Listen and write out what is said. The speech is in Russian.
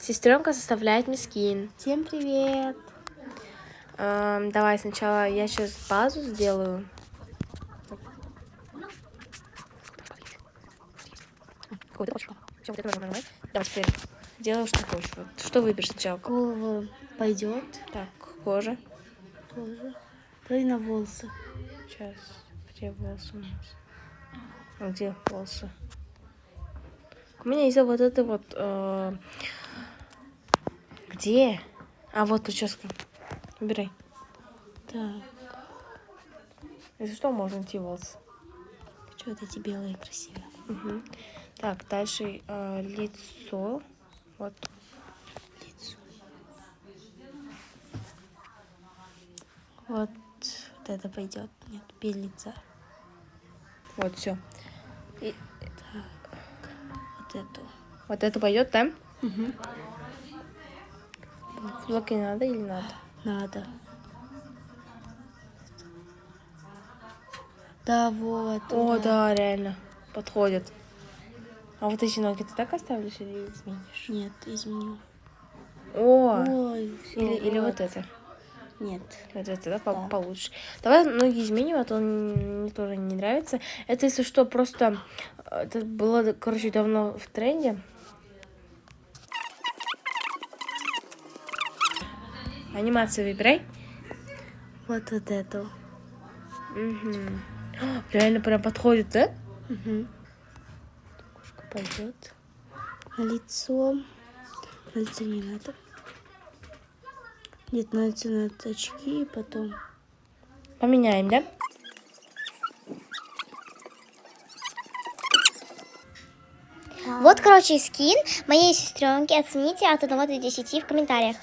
Сестренка составляет мне скин. Всем привет! Давай сначала я сейчас базу сделаю. Все, вот это можно нажимать. Давай теперь делаю, что хочешь. Вот. Что выберешь сначала? Голова пойдет. Так, кожа. Тоже. Давай на волосы. Сейчас. Где волосы у нас? А где волосы? У меня есть вот это вот... Где? А, вот прическа. Убирай. Так, Если что, можно идти волосы. что вот эти белые красивые. Угу. Так, дальше лицо. Вот. Лицо. Вот это пойдет. Нет, без лица. Вот, все. И Так, вот эту. вот это пойдет, да? Угу. Флоки надо или надо? Надо. Да, вот. О, да, реально. Подходит. А вот эти ноги ты так оставишь или изменишь? Нет, изменю. О! Ой, всё, Или вот это. Нет. Вот это, да, Да. получше. Давай ноги изменим, а то мне тоже не нравится. Это, если что, просто... Это было, короче, давно в тренде. Анимацию выбирай. Вот эту. Угу. Реально прям подходит, да? Угу. Кошка пойдет. На лицо. На лицо не надо. Нет, на лицо надо очки и потом. Поменяем, да? Вот, короче, скин моей сестренки. Оцените от 1 до 10 в комментариях.